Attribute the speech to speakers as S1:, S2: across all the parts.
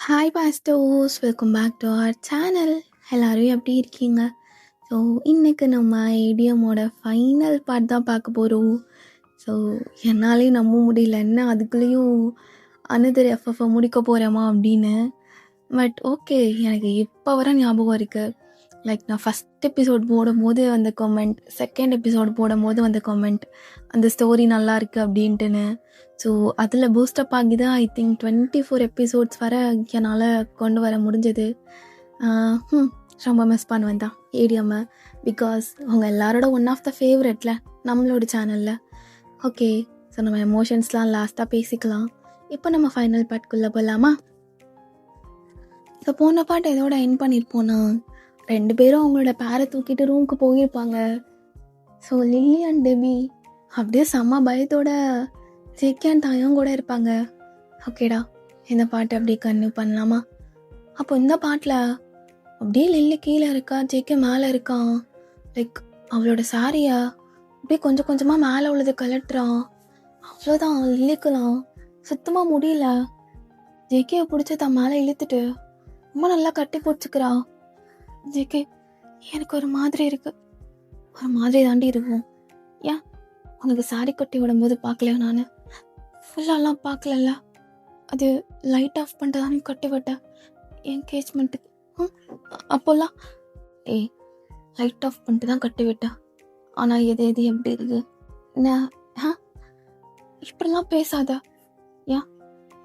S1: Hi பாஸ்டோஸ், welcome back to our channel. எல்லோரும் எப்படி இருக்கீங்க? ஸோ இன்றைக்கி நம்ம ஏடிஎம்மோட ஃபைனல் பார்ட் தான் பார்க்க போகிறோம். ஸோ என்னாலே நம்ப முடியல, என்ன அதுக்குள்ளேயும் அனதர் எஃப்எஃப்ஐ முடிக்க போகிறோமா அப்படின்னு. பட் ஓகே, எனக்கு இப்போ வர ஞாபகம் இருக்குது. லைக் நான் ஃபஸ்ட் எபிசோட் போடும்போது வந்த கமெண்ட், செகண்ட் எபிசோட் போடும்போது வந்த கமெண்ட், அந்த ஸ்டோரி நல்லா இருக்குது அப்படின்ட்டுன்னு. ஸோ அதில் பூஸ்டப் ஆகி தான் ஐ திங்க் 24 எபிசோட்ஸ் வர என்னால் கொண்டு வர முடிஞ்சது. ரொம்ப மிஸ் பண்ணுவேன் தான் ஏடிஎம்மை, பிகாஸ் அவங்க எல்லாரோட ஒன் ஆஃப் த ஃபேவரெட்டில் நம்மளோட சேனலில். ஓகே, ஸோ நம்ம எமோஷன்ஸ்லாம் லாஸ்ட்டாக பேசிக்கலாம். இப்போ நம்ம ஃபைனல் பார்ட்குள்ளே போகலாமா? ஸோ போன பாட்டு எதோட என் பண்ணியிருப்போன்னா, 2 பேரும் அவங்களோட பேரை தூக்கிட்டு ரூமுக்கு போயிருப்பாங்க. ஸோ லில்லி அண்ட் டெபி அப்படியே செம்ம பயத்தோட ஜேகே அண்ட் தாயும் கூட இருப்பாங்க. ஓகேடா, இந்த பாட்டு அப்படியே கன்னியூ பண்ணலாமா? அப்போ இந்த பாட்டில் அப்படியே லில்லி கீழே இருக்கா, ஜேகே மேலே இருக்கான். லைக் அவளோட சாரியை அப்படியே கொஞ்சம் கொஞ்சமாக மேலே உள்ளது கலட்டுறான். அவ்வளோதான், லில்லிக்கலாம் சுத்தமாக முடியல. ஜேகேயை பிடிச்சி தான் மேலே இழுத்துட்டு ரொம்ப நல்லா கட்டி பிடிச்சிக்கிறான். ஜேகே, எனக்கு ஒரு மாதிரி இருக்கு. ஒரு மாதிரி தாண்டி இருக்கும். ஏன் உனக்கு சாரி கட்டி விடும்போது பார்க்கல? நான் ஃபுல்லாலாம் பார்க்கலல்ல, அது லைட் ஆஃப் பண்ணிட்டு தான் கட்டி விட்டேன் என்கேஜ்மெண்ட்டுக்கு. அப்போல்லாம் லைட் ஆஃப் பண்ணிட்டு தான் கட்டி விட்டேன். ஆனால் எது எப்படி இருக்கு என்ன? இப்படிலாம் பேசாத. ஏன்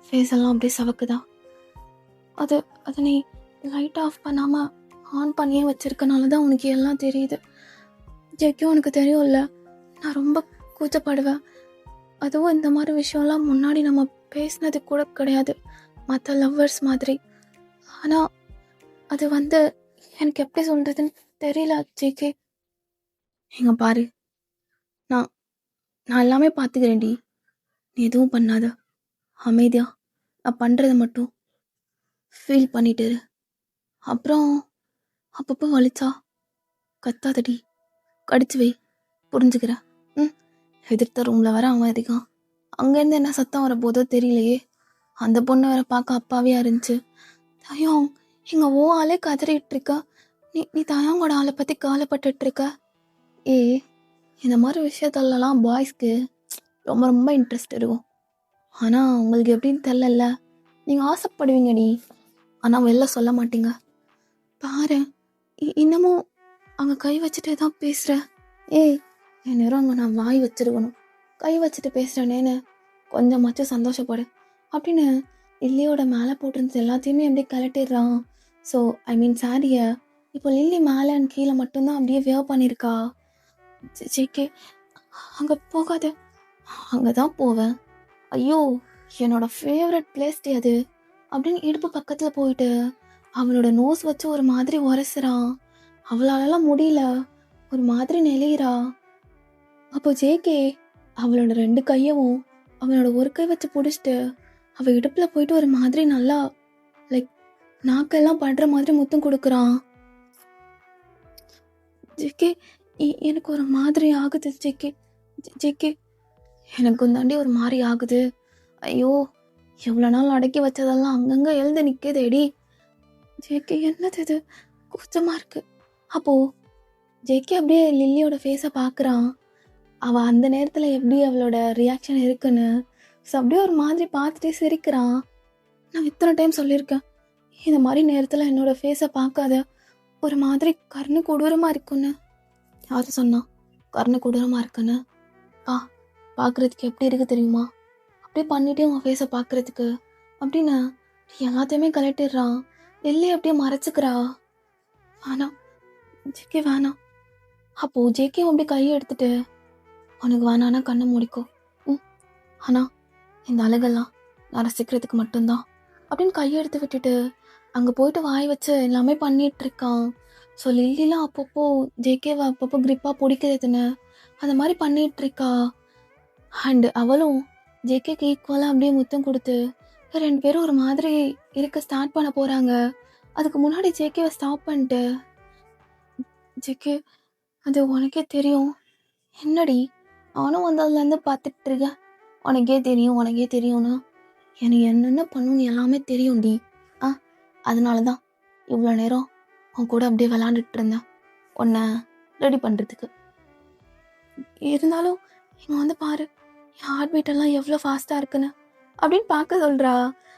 S1: ஃபேஸ் எல்லாம் அப்படியே சவக்குதா? அது நீ லைட் ஆஃப் பண்ணாமல் ஆன் பண்ணியே வச்சிருக்கனால தான் உனக்கு எல்லாம் தெரியுது. ஜெக்கும் உனக்கு தெரியும்ல, நான் ரொம்ப கூச்சப்படுவேன். அதுவும் இந்த மாதிரி விஷயம்லாம் முன்னாடி நம்ம பேசினது கூட கிடையாது மற்ற லவ்வர்ஸ் மாதிரி. ஆனால் அது எனக்கு எப்படி சொல்கிறதுன்னு தெரியல ஜேகே. எங்க பாரு, நான் எல்லாமே பார்த்துக்கிறேன்டி, நீ எதுவும் பண்ணாத. அமைதியா நான் பண்ணுறதை மட்டும் ஃபீல் பண்ணிட்டு. அப்புறம் அப்பப்போ வலிச்சா கத்தாதடி, கடிச்சு வை, புரிஞ்சுக்கிறேன். எதிர்த்த ரூமில் வர அவன் அதிகம். அங்கேருந்து என்ன சத்தம் வர போதோ தெரியலையே. அந்த பொண்ணு வேற பார்க்க அப்பாவியாக இருந்துச்சு. தாயம், எங்கள் ஓ ஆளே கதறிட்டு இருக்க. நீ தாயங்கோட ஆளை பற்றி கவலைப்பட்டுட்ருக்க. இந்த மாதிரி விஷயத்துலலாம் பாய்ஸ்க்கு ரொம்ப ரொம்ப இன்ட்ரெஸ்ட் இருக்கும். ஆனால் உங்களுக்கு எப்படின்னு தெரிலல்ல. நீங்கள் ஆசைப்படுவீங்கடி, ஆனால் வெளில சொல்ல மாட்டீங்க. பாரு, இன்னமும் அங்கே கை வச்சுட்டே தான் பேசுகிற. என் நேரம் அங்கே நான் வாய் வச்சிருக்கணும். கை வச்சுட்டு பேசுகிறேனேன்னு கொஞ்சமாச்சும் சந்தோஷப்படு அப்படின்னு லில்லியோட மேலே போட்டிருந்தது எல்லாத்தையுமே அப்படியே கலட்டிடுறான். ஸோ ஐ மீன் சாரியை இப்போ லில்லி மேலே அண்ட் கீழே மட்டும்தான் அப்படியே வேவ் பண்ணியிருக்கா. ஜேகே, அங்கே போகாத. அங்கே தான் போவேன். ஐயோ, என்னோட ஃபேவரட் பிளேஸ் அது அப்படின்னு இடுப்பு பக்கத்தில் போயிட்டு அவளோட நோஸ் வச்சு ஒரு மாதிரி உரசுறான். அவளாலலாம் முடியல, ஒரு மாதிரி நெளிகிறா. அப்போ ஜேகே அவளோட 2 கையவும் அவனோட ஒரு கை வச்சு பிடிச்சிட்டு அவள் இடுப்பில் போயிட்டு ஒரு மாதிரி நல்லா லைக் நாக்கெல்லாம் படுற மாதிரி முத்தம் கொடுக்குறான். ஜேகே, எனக்கு ஒரு மாதிரி ஆகுது ஜேகே. ஜேகே, எனக்கு தாண்டி ஒரு மாதிரி ஆகுது. ஐயோ, எவ்வளோ நாள் அடக்கி வச்சதெல்லாம் அங்கங்கே எழுந்து நிற்குதேடி. ஜேகே, என்னது இது, கூச்சமாக இருக்கு. அப்போது ஜேகே அப்படியே லில்லியோட ஃபேஸை பார்க்குறான். அவள் அந்த நேரத்தில் எப்படி அவளோட ரியாக்ஷன் இருக்குன்னு. ஸோ அப்படியே ஒரு மாதிரி பார்த்துட்டே சிரிக்கிறான். நான் இத்தனை டைம் சொல்லியிருக்கேன், இந்த மாதிரி நேரத்தில் என்னோடய ஃபேஸை பார்க்காத, ஒரு மாதிரி கருணை கொடூரமாக இருக்குன்னு. யார் சொன்னா கருணை கொடூரமாக இருக்குன்னு? பார்க்குறதுக்கு எப்படி இருக்குது தெரியுமா? அப்படியே பண்ணிகிட்டே உன் ஃபேஸை பார்க்குறதுக்கு அப்படின்னு எல்லாத்தையுமே கலட்டிடுறான். லில்லி அப்படியே மறைச்சிக்கிறா. வேணாம் ஜேகே, வேணாம். அப்போது ஜேகேவும் அப்படியே கையை எடுத்துட்டு, உனக்கு வேணான்னா கண்ணை மூடிக்கோ. ஆனால் இந்த அழகெல்லாம் நான் ரசிக்கிறதுக்கு மட்டும்தான் அப்படின்னு கையை எடுத்து விட்டுட்டு அங்கே போயிட்டு வாய் வச்சு எல்லாமே பண்ணிகிட்ருக்கான். ஸோ லில்லிலாம் அப்பப்போ ஜேகேவை அப்பப்போ கிரிப்பாக பிடிக்கிறதுன்னு அந்த மாதிரி பண்ணிகிட்ருக்கா. அண்டு அவளும் ஜேகேக்கு ஈக்குவலாக அப்படியே முத்தம் கொடுத்து 2 பேரும் ஒரு மாதிரி இருக்க ஸ்டார்ட் பண்ண போகிறாங்க. அதுக்கு முன்னாடி ஜேகேவை ஸ்டாப் பண்ணிட்டு, ஜேகே, அது உனக்கே தெரியும். என்னடி, நானும் வந்ததுலேருந்து பார்த்துட்டு இருக்கேன். உனக்கே தெரியும்னு எனக்கு என்னென்ன பண்ணணும்னு எல்லாமே தெரியும்டி. அதனால தான் இவ்வளோ நேரம் உன் கூட அப்படியே விளாண்டுட்டு இருந்தேன் உன்னை ரெடி பண்ணுறதுக்கு. இருந்தாலும் இவன் வந்து பாரு என் ஹார்ட் பீட் எல்லாம் எவ்வளோ ஃபாஸ்ட்டாக இருக்குன்னு அப்படின்னு பார்க்க சொல்கிறா.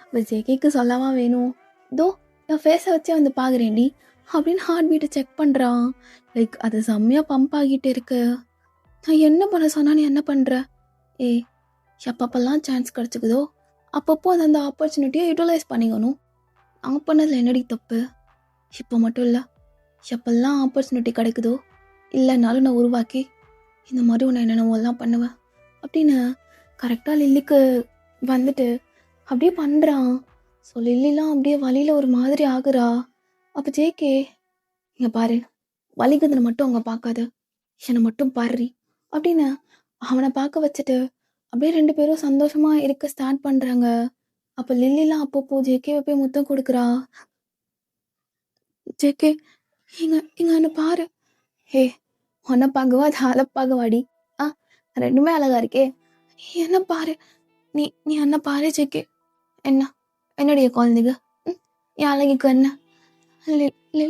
S1: அவள் ஜேகேக்கு சொல்லவா வேணும், இதோ என் ஃபேஸை வச்சே வந்து பார்க்குறேன்டி அப்படின்னு ஹார்ட் பீட்டை செக் பண்ணுறான். லைக் அது செம்மையாக பம்ப் ஆகிட்டு இருக்கு. நான் என்ன பண்ண சொன்னா நீ என்ன பண்ணுற? ஏய், எப்பப்பெல்லாம் சான்ஸ் கிடச்சிக்குதோ அப்பப்போ அந்த ஆப்பர்ச்சுனிட்டியை யூட்டிலைஸ் பண்ணிக்கணும். நான் பண்ணதில் என்னடி தப்பு? இப்போ மட்டும் இல்லை, எப்பெல்லாம் ஆப்பர்ச்சுனிட்டி கிடைக்குதோ இல்லைனாலும் நான் உருவாக்கி இந்த மாதிரி உன்னை என்னென்னவெல்லாம் பண்ணுவேன் அப்படின்னு கரெக்டாக லில்லிக்கு வந்துட்டு அப்படியே பண்ணுறான். ஸோ லில்லிலாம் அப்படியே வழியில் ஒரு மாதிரி ஆகுறா. அப்போ ஜேகே, இங்கே பாரு, வலிக்குதுன்னு மட்டும் அவங்க பார்க்காத, என்னை மட்டும் பாரு அப்படின்னு அவனை பார்க்க வச்சுட்டு அப்படியே 2 பேரும் சந்தோஷமாக இருக்க ஸ்டார்ட் பண்ணுறாங்க. அப்போ லில்லிலாம் அப்பப்போ ஜேகேவை போய் முத்தம் கொடுக்குறா. ஜேகே, இங்கே என்ன பாரு. ஹே, உன்னை பார்க்கவா அது ஆளை பார்க்கவாடி? ரெண்டுமே அழகா இருக்கே. என்ன பாரு, நீ நீ என்ன பாரு ஜேகே. என்னுடைய குழந்தைங்க என் அழகிக்கு என்ன?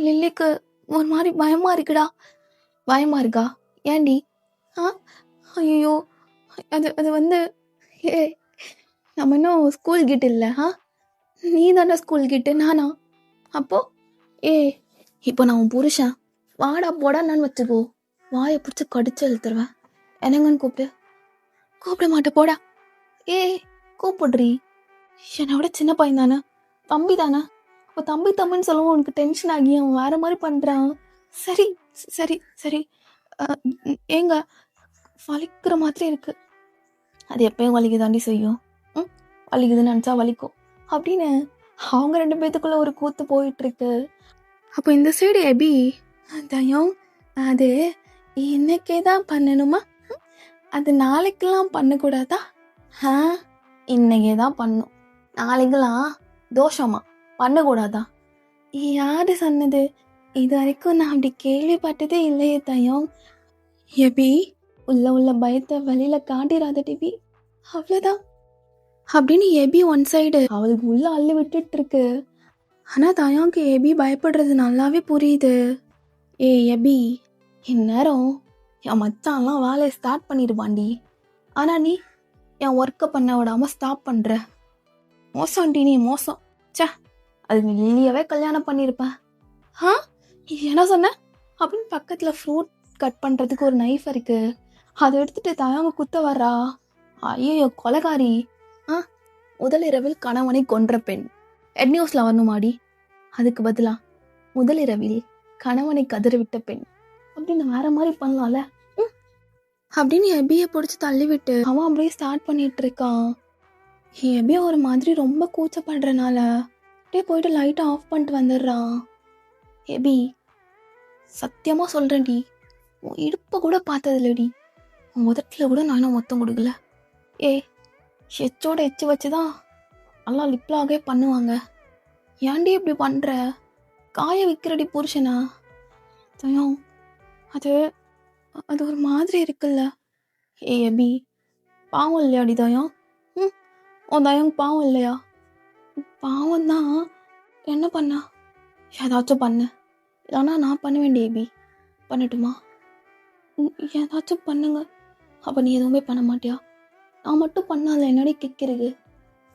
S1: லில்லிக்கு ஒரு மாதிரி பயமா இருக்குடா. பயமா இருக்கா? ஏண்டி? ஐயோ, அது வந்து ஏ, நம்ம இன்னும் ஸ்கூல் கிட்ட இல்லை. நீ தானே ஸ்கூல் கிட்ட, நானா? அப்போ இப்போ நான் உன் புருஷன், வாடா போடான்னு வச்சுக்கோ, வாயை பிடிச்சி கடிச்சு எழுத்துருவேன். என்னங்கன்னு கூப்பிட மாட்டேன், போடா. கூப்பிடுறி, என்னை விட சின்ன பையன் தானே, தம்பி தானே. அப்போ தம்பின்னு சொல்லவும் உனக்கு டென்ஷன் ஆகி அவன் வேற மாதிரி பண்ணுறான். சரி சரி சரி, ஏங்க வலிக்கிற மாதிரி இருக்கு. அது எப்பயும் வலிக்கு தாண்டி செய்யும். வலிக்குதுன்னு நினச்சா வலிக்கும் அப்படின்னு அவங்க 2 பேத்துக்குள்ள ஒரு கூத்து போயிட்டு இருக்கு. அப்போ இந்த சைடு எபி, தயம் அது இன்னைக்கே தான் பண்ணணுமா? அது நாளைக்கெல்லாம் பண்ணக்கூடாதா? இன்னைக்கே தான் பண்ணும், நாளைக்கெல்லாம் தோஷமா பண்ணக்கூடாதா? யாரு சொன்னது? இது வரைக்கும் நான் அப்படி கேள்விப்பட்டதே இல்லையே தயம். எபி, உள்ள பயத்தை வெளியில காட்டிடாத டிபி, அவ்வளோதான் அப்படின்னு எபி ஒன் சைடு அவளுக்கு உள்ள அள்ளி விட்டுட்டு இருக்கு. ஆனால் தயாவுக்கு எபி பயப்படுறது நல்லாவே புரியுது. எபி, இந்நேரம் என் மச்சான்லாம் வேலையை ஸ்டார்ட் பண்ணிடுவாண்டி. ஆனால் நீ என் ஒர்க்கை பண்ண விடாமல் ஸ்டாப் பண்ணுற. மோசம்டி, நீ மோசம். சே, அதுக்கு லில்லியவே கல்யாணம் பண்ணியிருப்பேன். என்ன சொன்ன அப்படின்னு பக்கத்தில் ஃப்ரூட் கட் பண்ணுறதுக்கு ஒரு நைஃப் இருக்கு, அதை எடுத்துட்டு தயாங்க குத்த வர்றா. ஐயோ கொலைகாரி. முதலிரவில் கணவனை கொன்ற பெண் ஹெட் நியூஸ்ல வரணுமாடி? அதுக்கு பதிலா முதலிரவில் கணவனை கதறிவிட்ட பெண் அப்படின்னு வேற மாதிரி பண்ணலாம்ல அப்படின்னு எபியை பிடிச்சி தள்ளி விட்டு அவன் அப்படியே ஸ்டார்ட் பண்ணிட்டு இருக்கான். எபியை ஒரு மாதிரி ரொம்ப கூச்சப்படுறனால அப்படியே போயிட்டு லைட்டை ஆஃப் பண்ணிட்டு வந்துடுறான். எபி, சத்தியமா சொல்றேன்டி, உன் இடுப்பை கூட பார்த்ததில்லடி, உன் முதட்டில கூட நானும் மொத்தம் கொடுக்கல. எச்சோட எச்சு வச்சுதான் நல்லா லிப்லாகவே பண்ணுவாங்க. ஏன்டி இப்படி பண்ற? காய விற்கிறடி புருஷனா? தயம், அது ஒரு மாதிரி இருக்குல்ல. எபி, பாவம் இல்லையாடி தயம்? உன் தயம் பாவம் இல்லையா? பாவம் தான். என்ன பண்ண? ஏதாச்சும் பண்ண, இல்லைனா நான் பண்ண வேண்டிய எபி. பண்ணட்டுமா? ஏதாச்சும் பண்ணுங்க. அப்போ நீ எதுவுமே பண்ண மாட்டியா? நான் மட்டும் பண்ணாத என்னடி கிக் இருக்கு?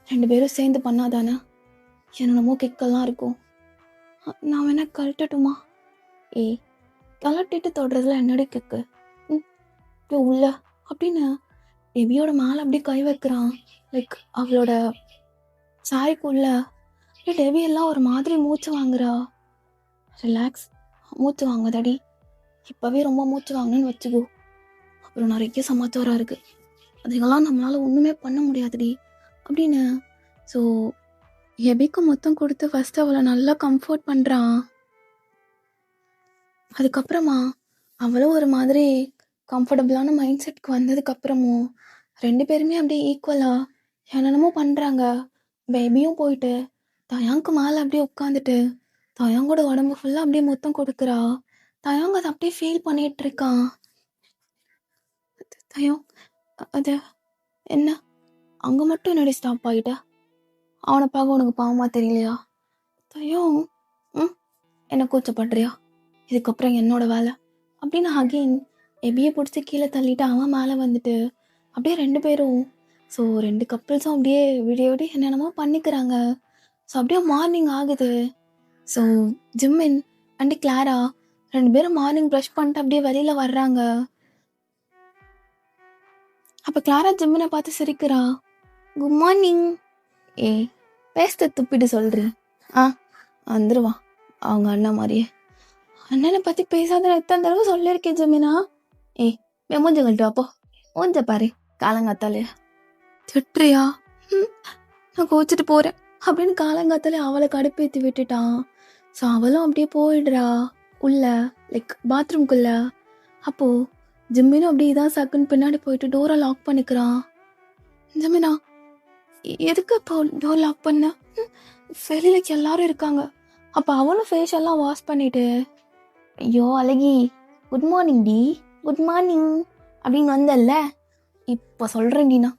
S1: 2 பேரும் சேர்ந்து பண்ணாதானே என்னென்னமோ கிக்கெல்லாம் இருக்கும். நான் வேணா கழட்டட்டுமா? கழட்டிட்டு தொடுறதுல என்னடி கிக்கு? உள்ள அப்படின்னு எபியோட மேலே அப்படியே கை வைக்கிறான். லைக் அவளோட சாரிக்குள்ள. டெவி எல்லாம் ஒரு மாதிரி மூச்சு வாங்குறா. ரிலாக்ஸ், மூச்சு வாங்குதடி, இப்போவே ரொம்ப மூச்சு வாங்கணும்னு வச்சுக்கோ, அப்புறம் நிறைய சமாச்சாரம் இருக்குது, அதுக்கெல்லாம் நம்மளால் ஒன்றுமே பண்ண முடியாதுடி அப்படின்னு. ஸோ எபிக்கு மொத்தம் கொடுத்து ஃபஸ்ட்டு அவளை நல்லா கம்ஃபர்ட் பண்ணுறான். அதுக்கப்புறமா அவளும் ஒரு மாதிரி கம்ஃபர்டபுளான மைண்ட் செட்க்கு வந்ததுக்கப்புறமும் 2 பேருமே அப்படியே ஈக்குவலாக என்னென்னமோ பண்ணுறாங்க. பேபியும் போயிட்டு தயாங்க்கு மேலே அப்படியே உட்காந்துட்டு தயாங்கோட உடம்பு ஃபுல்லாக அப்படியே மொத்தம் கொடுக்குறா. தயாங்க அதை அப்படியே ஃபீல் பண்ணிட்டு இருக்கான். தயம், அது என்ன அங்கே மட்டும் என்னடி ஸ்டாப் ஆகிட்ட? அவனை பார்க்க உனக்கு பாவமாக தெரியலையா? ஐயோ, ம் என்ன கூச்சப்படுறியா? இதுக்கப்புறம் என்னோட வேலை அப்படின்னு அகெயின் எபியை பிடிச்சி கீழே தள்ளிட்டு அவன் மேலே வந்துட்டு அப்படியே 2 பேரும், ஸோ 2 கப்பிள்ஸும் அப்படியே விடிய விடிய என்னென்னமோ பண்ணிக்கிறாங்க. ஸோ அப்படியே மார்னிங் ஆகுது. ஸோ ஜிம்மின் அண்ட் கிளாரா 2 பேரும் மார்னிங் ப்ரஷ் பண்ணிட்டு அப்படியே வெளியில் வர்றாங்க. அப்போ கிளாரா ஜிம்மினை பார்த்து சிரிக்கிறா. Good morning. ஏய், பேச துப்பிட்டு சொல்கிறேன். வந்துடுவான் அவங்க அண்ணன் மாதிரியே. அண்ணனை பற்றி பேசாத எத்தனை தடவை சொல்லியிருக்கேன் ஜிம்மினா. ஏய், மூஞ்ச கழட்டு அப்போ, மூஞ்ச பாரு காலங்காத்தாலே. திட்டுறியா? நான் கோச்சிட்டு போகிறேன் அப்படின்னு காலங்காத்தாலே அவளை கடுப்பேற்றி விட்டுட்டான். ஸோ அவளும் அப்படியே போயிடுறா உள்ள, லைக் பாத்ரூம்குள்ள. அப்போது ஜிம்மினும் அப்படியே இதான் சக்குன்னு பின்னாடி போயிட்டு டோரை லாக் பண்ணிக்கிறான். ஜிம்மினா, எதுக்கு இப்போ டோர் லாக் பண்ண? வெளியில எல்லாரும் இருக்காங்க. அப்போ அவனும் ஃபேஸ் எல்லாம் வாஷ் பண்ணிட்டு, ஐயோ அழகி, குட் மார்னிங் டி, குட் மார்னிங் அப்படின்னு வந்தல்ல, இப்போ சொல்கிறேன் டினா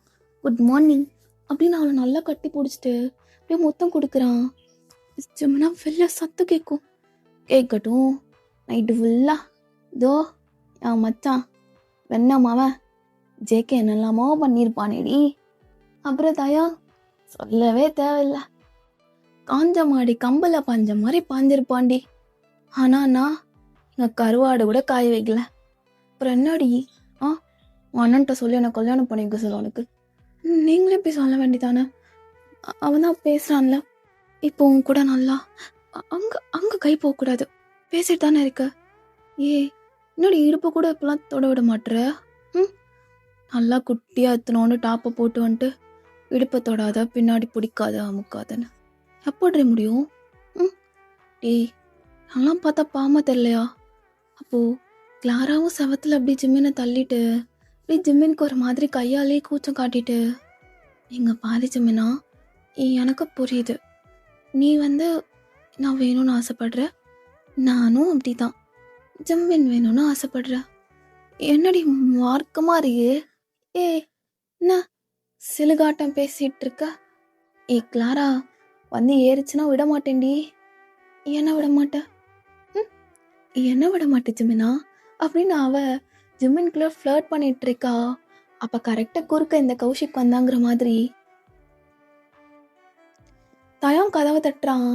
S1: குட் மார்னிங் அப்படின்னு அவளை நல்லா கட்டி பிடிச்சிட்டு அப்படியே மொத்தம் கொடுக்குறான். ஜிம்மினா வெளில சத்தம் கேட்கும். கேட்கட்டும், நைட்டு ஃபுல்லாக இதோ என் மச்சான் வெண்ணமாவன் ஜேகே என்னெல்லாமோ பண்ணியிருப்பானேடி. அப்புறம் தயா சொல்லவே தேவையில்லை, காஞ்ச மாடி கம்பல பாஞ்ச மாதிரி பாஞ்சிருப்பாண்டி. ஆனால் நான் எங்கள் கருவாடு கூட காய வைக்கல. அப்புறம் என்னடி, உன் அண்ணன்ட்ட சொல்லி என்னை கல்யாணம் பண்ணி வைக்க சொல்ல. உனக்கு நீங்களே போய் சொல்ல வேண்டிதானே? அவன் தான் பேசுகிறான்ல இப்போ உன் கூட. நல்லா அங்கே அங்கே கை போகக்கூடாது, பேசிட்டு தானே இருக்க. என்னோட இடுப்பு கூட இப்பெல்லாம் தொட விட மாட்டுற. நல்லா குட்டியாக எத்தனோன்னு டாப்பை போட்டு வந்துட்டு இடுப்பை தொடாத, பின்னாடி பிடிக்காத, அமுக்காதன்னு எப்படி முடியும்? நல்லா பார்த்தா பாமா தெரியலையா? அப்போது கிளாராவும் செவத்தில் அப்படி ஜிம்மினை தள்ளிட்டு அப்படி ஜிம்மினுக்கு ஒரு மாதிரி கையாலே கூச்சம் காட்டிட்டு, எங்கள் பாரு ஜிம்மினா, எனக்கு புரியுது, நீ நான் வேணும்னு ஆசைப்படுற, நானும் அப்படி தான் ஜிம்மின் வேணும்னு ஆசைப்படுற. என்னடி மார்க்கமாக இருக்கு? என்ன சிலுகாட்டம் பேசிகிட்டு இருக்க? கிளாரா ஏறிச்சுன்னா விட மாட்டேன்டி. என்ன விட மாட்டேன்? என்ன விட மாட்டேன் ஜிம்மினா அப்படின்னு அவ ஜிம்மின்குள்ள ஃப்ளர்ட் பண்ணிட்டு இருக்கா. அப்ப கரெக்டா குறுக்க இந்த கௌஷிக் வந்தாங்கிற மாதிரி தயம் கதவை தட்டுறான்.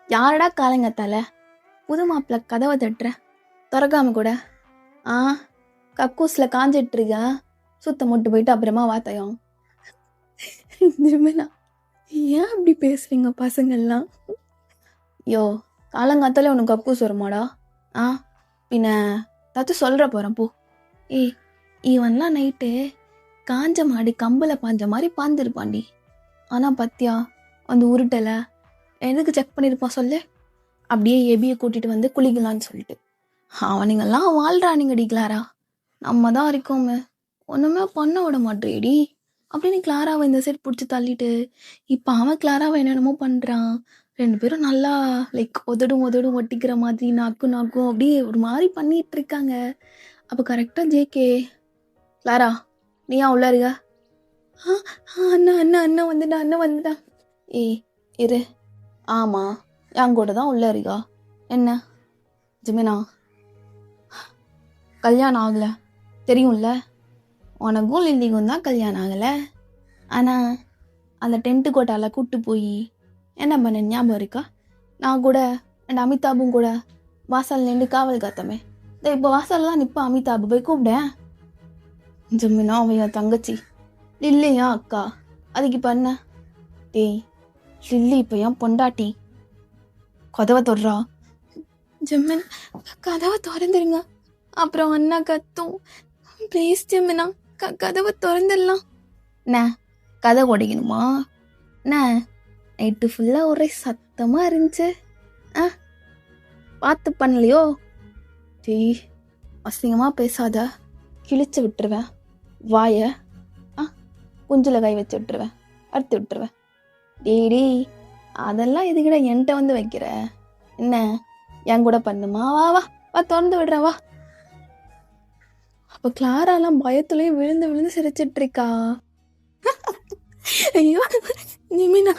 S1: யாரடா காலங்கத்தால புது மாப்பிள்ள கதவை தட்டுற, திறக்காம கூட. கக்கூஸ்ல காஞ்சிட்டு இருக்க, சுத்த முட்டு போயிட்டு அப்புறமா வா தயம். ஜிம்மினா, ஏன் அப்படி பேசுறீங்க பசங்கள்லாம்? யோ, காலங்காத்தாலே உனக்கு கக்கூஸ் வருமாடா? பின்ன தத்து சொல்கிற போகிறேன் போ. இவன்லாம் நைட்டு காஞ்ச மாடி கம்பல பாஞ்ச மாதிரி பாஞ்சிருப்பாண்டி. ஆனால் பத்தியா வந்து உருட்டலை, எதுக்கு செக் பண்ணியிருப்பான் சொல்லு? அப்படியே எபியை கூட்டிகிட்டு குளிக்கலான்னு சொல்லிட்டு. அவனுங்கெல்லாம் வாழ்றானுங்கடி கிளாரா, நம்ம தான் இருக்கோமே, ஒன்றுமே பண்ண விட மாட்டேடி அப்படின்னு கிளாராவை இந்த சைட் பிடிச்சி தள்ளிட்டு இப்போ அவன் கிளாராவை என்னென்னமோ பண்ணுறான். 2 பேரும் நல்லா லைக் உதடும் ஒட்டிக்கிற மாதிரி நாக்கும் அப்படியே ஒரு மாதிரி பண்ணிட்டு இருக்காங்க. அப்போ கரெக்டாக ஜேகே, கிளாரா நீயா உள்ள இருக்க? அண்ணா வந்துட்டா. இரு, ஆமாம் என் கூட தான் உள்ள இருக்கா. என்ன ஜிமினா, கல்யாணம் ஆகலை தெரியும்ல, உனக்கும் லில்லிக்கும் தான் கல்யாணம் ஆகலை. ஆனால் அந்த டென்ட்டு கோட்டாவில் கூப்பிட்டு போய் என்ன பண்ண ஞாபகம் இருக்கா? நான் கூட அண்ட் அமிதாபும் கூட வாசல் நின்று காவல் காத்தமே. இப்போ வாசல் தான் நிற்பா அமிதாபு, போய் கூப்பிட்டேன். ஜிம்மினா அவன் தங்கச்சி, லில்லியா அக்கா, அதுக்கு இப்போ என்ன? லில்லி இப்போ ஏன் பொண்டாட்டி. கதவை தொடுறா. ஜிம்மின், கதவை திறந்துருங்க, அப்புறம் அண்ணா கத்தும். ப்ளீஸ் ஜிம்மினா, கதவை திறந்துடலாம். என்ன கதை உடைக்கணுமா? என்ன நைட்டு ஃபுல்லாக ஒரே சத்தமாக இருந்துச்சு, பார்த்து பண்ணலையோ? அசிங்கமாக பேசாத, கிழிச்சு விட்டுருவேன் வாயை, குஞ்சில் கை வச்சு விட்டுருவேன், அறுத்து விட்டுருவேன். டேடி அதெல்லாம் எதுக்கிட என்கிட்ட வைக்கிற? என்ன என் கூட பண்ணுமா? வா வா வா, திறந்து விடுறேன் வா. அப்போ கிளாராலாம் பயத்துலேயே விழுந்து சிரிச்சிட்டு இருக்கா. ஐயோ ஜிமினா,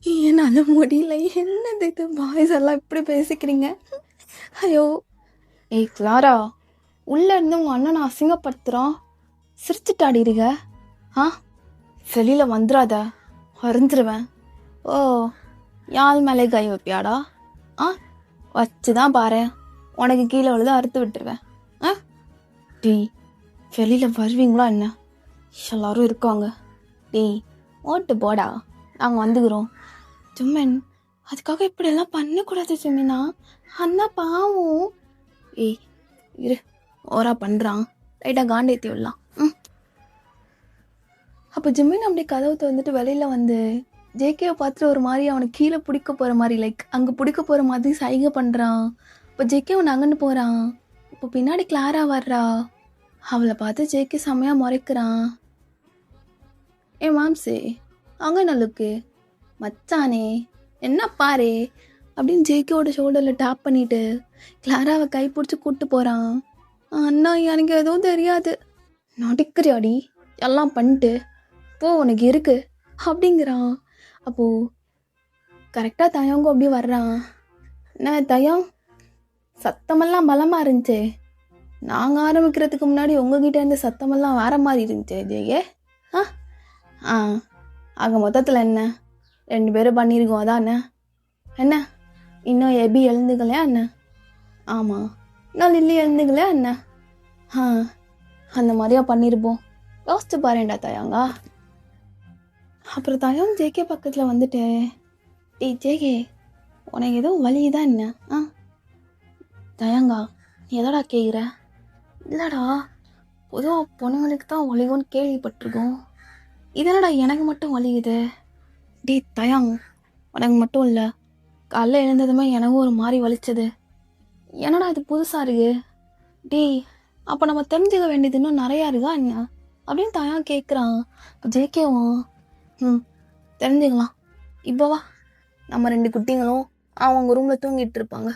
S1: என்னால் முடியல. என்னது இது, பாய்ஸ் எல்லாம் இப்படி பேசிக்கிறீங்க? ஐயோ. ஏய் கிளாரா, உள்ளே இருந்து உங்கள் அண்ணனை அசிங்கப்படுத்துகிறான், சிரிச்சுட்டு ஆடிடுங்க. ஆ, வெளியில் வந்துடாத, வரைஞ்சிருவேன். ஓ, யாழ் மேலே கை வைப்பியாடா? ஆ, வச்சு தான் பாரு, உனக்கு கீழே விழுது அறுத்து விட்டுருவேன். ஆ டீ, வெளியில் வருவீங்களா என்ன? எல்லாரும் இருக்காங்க. டீ ஓட்டு போடா, நாங்கள் வந்துக்கிறோம். ஜும்மன், அதுக்காக இப்படியெல்லாம் பண்ணக்கூடாது ஜும்மினா, அண்ணா பாவம். ஏய் இரு, ஓரா பண்ணுறான், லைட்டாக காண்டேத்தி விடலாம். அப்போ ஜிம்மின் அப்படியே கதவு திறந்துட்டு வெளியில் வந்து ஜேகேவை பார்த்துட்டு ஒரு மாதிரி அவனை கீழே பிடிக்க போகிற மாதிரி, லைக் அங்கே பிடிக்க போகிற மாதிரி சைகை பண்ணுறான். இப்போ ஜேகே அவன் அங்கன்னு போகிறான். இப்போ பின்னாடி கிளாரா வர்றா. அவளை பார்த்து ஜேகே செம்மையாக முறைக்கிறான். ஏ மாம்சே, அங்கே நல்லுக்கு மச்சானே, என்ன பாரு அப்படின்னு ஜேகேவோட ஷோல்டரில் டேப் பண்ணிட்டு கிளாராவை கை பிடிச்சி கூப்பிட்டு போகிறான். அண்ணா எனக்கு எதுவும் தெரியாது, நடிக்கிறியாடி, எல்லாம் பண்ணிட்டு போ உனக்கு இருக்கு அப்படிங்கிறான். அப்போது கரெக்டாக தயங்கும் அப்படி வர்றான். என்ன தயம், சத்தமெல்லாம் பலமாக இருந்துச்சு, நாங்கள் ஆரம்பிக்கிறதுக்கு முன்னாடி உங்ககிட்ட இருந்து சத்தமெல்லாம் வேற மாதிரி இருந்துச்சு ஜெயே. ஆக மொத்தத்தில் என்ன 2 பேரும் பண்ணியிருக்கோம் அதான் என்ன? இன்னும் எபி எழுந்துக்கலையா என்ன? ஆமாம், நான் லில்லி எழுந்துக்கலையா என்ன? அந்த மாதிரியா பண்ணியிருப்போம், யோசிச்சு பாருண்டா தயாங்கா. அப்புறம் தயம் ஜேகே பக்கத்தில் வந்துட்டு, டேய் ஜேகே, உனக்கு எதுவும் வலிதான் என்ன? தயங்கா, நீ எதடா கேட்குற? இல்லைடா, பொதுவாக பொண்ணுங்களுக்கு தான் வலிகும்னு கேள்விப்பட்டிருக்கோம், இதனடா எனக்கு மட்டும் வலிக்குது. டேய் தயாங், உனக்கு மட்டும் இல்லை, காலைல எழுந்ததுமே எனக்கும் ஒரு மாதிரி வலிச்சது, என்னடா இது புதுசாக இருக்கு? டேய், அப்போ நம்ம தெரிஞ்சுக்க வேண்டியது இன்னும் நிறையா இருக்கா என்ன அப்படின்னு தயாங் கேட்குறான். இப்போ ஜேகேவும் தெரிஞ்சுக்கலாம், இப்போவா நம்ம 2 குட்டிங்களும் அவங்க ரூமில் தூங்கிட்டு இருப்பாங்க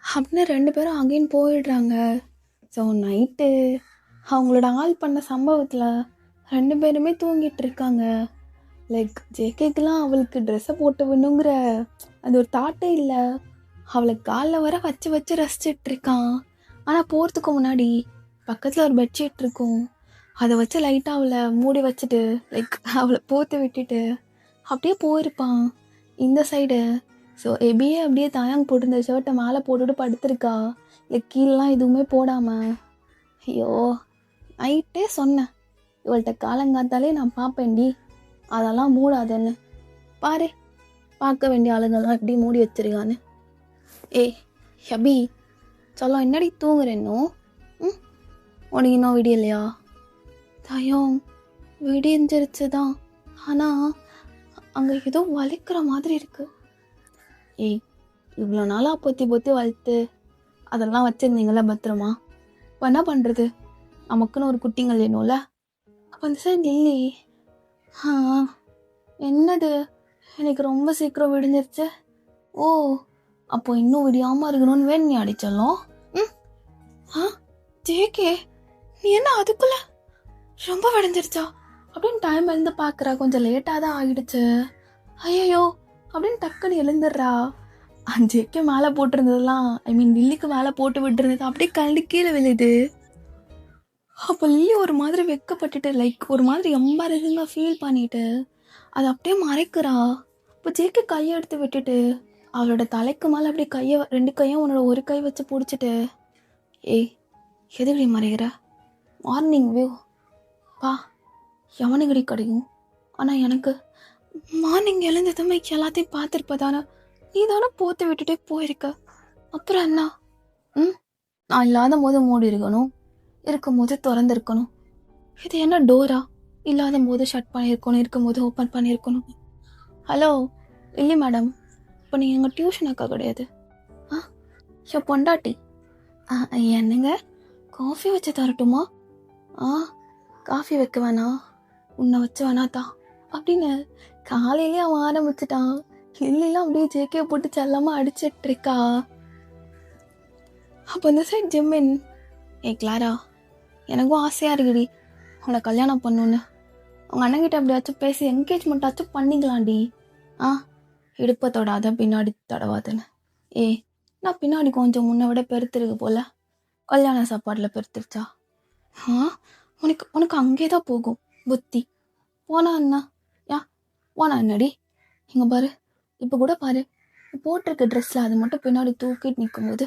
S1: அப்படின்னு 2 பேரும் அங்கேயும் போயிடுறாங்க. ஸோ நைட்டு அவங்களோட ஆள் பண்ண சம்பவத்தில் 2 பேருமே தூங்கிட்டு இருக்காங்க. லைக் ஜேகேக்கெலாம் அவளுக்கு ட்ரெஸ்ஸை போட்டு விடணுங்கிற அது ஒரு தாட்டே இல்லை. அவளை காலில் வர வச்சு வச்சு ரசிச்சிட்டு இருக்கான். ஆனால் போகிறதுக்கு முன்னாடி பக்கத்தில் ஒரு பெட்ஷீட் இருக்கும், அதை வச்சு லைட்டாக அவளை மூடி வச்சுட்டு லைக் அவளை போத்து விட்டுட்டு அப்படியே போயிருப்பான் இந்த சைடு. ஸோ எபியே அப்படியே தயாங் போட்டிருந்த ஷர்ட்டை மேலே போட்டுட்டு படுத்திருக்கா, லைக் கீழெலாம் எதுவுமே போடாமல். ஐயோ, நைட்டே சொன்னேன் இவள்கிட்ட காலங்காத்தாலே நான் பார்ப்பேன்டி, அதெல்லாம் மூடாதுன்னு. பாரு, பார்க்க வேண்டிய ஆளுங்கள்லாம் எப்படி மூடி வச்சிருக்கான்னு. ஏய் ஹபி, சொல்ல என்னடி தூங்குறேன்னோ? உனக்கு இன்னும் விடியலையா? தயம், விடிஞ்சிருச்சு தான், ஆனால் அங்கே ஏதோ வலிக்கிற மாதிரி இருக்கு. ஏய், இவ்வளோ நாளாக பொத்தி பொத்தி வளர்த்து அதெல்லாம் வச்சுருந்தீங்களா பத்திரமா, இப்போ என்ன பண்ணுறது, நமக்குன்னு ஒரு குட்டிங்கள் வேணும்ல. அப்போ அந்த சைடு லில்லி, என்னது எனக்கு ரொம்ப சீக்கிரம் விடிஞ்சிருச்சு. ஓ, அப்போ இன்னும் விடியாமல் இருக்கணும்னு வேணும் அடிச்சலாம். ஜேகே, நீ என்ன அதுக்குள்ள ரொம்ப விடிஞ்சிருச்சா அப்படின்னு டைம் எழுந்து பார்க்குறா. கொஞ்சம் லேட்டாக தான் ஆகிடுச்சு. ஐயோ அப்படின்னு டக்குன்னு எழுந்துடுறா. ஜேகே மேலே போட்டிருந்ததெல்லாம், லில்லிக்கு மேலே போட்டு விட்டுருந்தது அப்படியே கழண்டு கீழே விழுது. அப்போ லில்லி ஒரு மாதிரி வெக்கப்பட்டுட்டு லைக் ஒரு மாதிரி எம்பாரசிங்காக ஃபீல் பண்ணிட்டு அதை அப்படியே மறைக்கிறா. இப்போ ஜேகே கையை எடுத்து விட்டுட்டு அவளோட தலைக்கு மேலே அப்படியே கையை 2 கையும் உன்னோட ஒரு கை வச்சு பிடிச்சிட்டு, ஏய் எதுக்கடி மறைகிற, மார்னிங் வியூ பா எவனுக்கடி கிடைக்கும், ஆனால் எனக்கு மார்னிங் எழுந்ததுமே எல்லாத்தையும் பார்த்துருப்பதானே, நீ தானே போத்து விட்டுட்டே போயிருக்க, அப்புறம் என்ன? நான் இல்லாத போது மூடி இருக்கணும், இருக்கும் போது திறந்துருக்கணும். இது என்ன டோரா, இல்லாத போது ஷட் பண்ணியிருக்கணும், இருக்கும் போது ஓப்பன் பண்ணியிருக்கணும். ஹலோ இல்லை மேடம், இப்போ நீங்கள் எங்கள் டியூஷன் அக்கா கிடையாது. பொண்டாட்டி. என்னங்க, காஃபி வச்சு தரட்டுமா? காஃபி வைக்க வேணா, உன்னை வச்சு வேணாத்தா அப்படின்னு காலையிலே அவன் ஆரம்பிச்சிட்டான். இல்லைலாம் அப்படியே ஜேகே போட்டு செல்லாமல் அடிச்சிட்டு இருக்கா. அப்போ இந்த சைட் ஜிம்மின், கிளாரா, எனக்கும் ஆசையாக இருக்குடி உன்னை கல்யாணம் பண்ணுன்னு, அவங்க அண்ணங்கிட்ட அப்படியாச்சும் பேசி என்கேஜ்மெண்ட்டாச்சும் பண்ணிக்கலாம்டி ஆ இடுப்பை தொடாத பின்னாடி தடவாதுன்னு. ஏய் நான் பின்னாடி கொஞ்சம் முன்ன விட பெருத்திருக்கு போல, கல்யாண சாப்பாடில் பெருத்துருச்சா? ஆ உனக்கு உனக்கு அங்கே தான் போகும் புத்தி. போனா என்ன? யா போனா என்னடி? இங்கே பாரு, இப்போ கூட பாரு, போட்டிருக்க ட்ரெஸ்ஸில் அது மட்டும் பின்னாடி தூக்கிட்டு நிற்கும்போது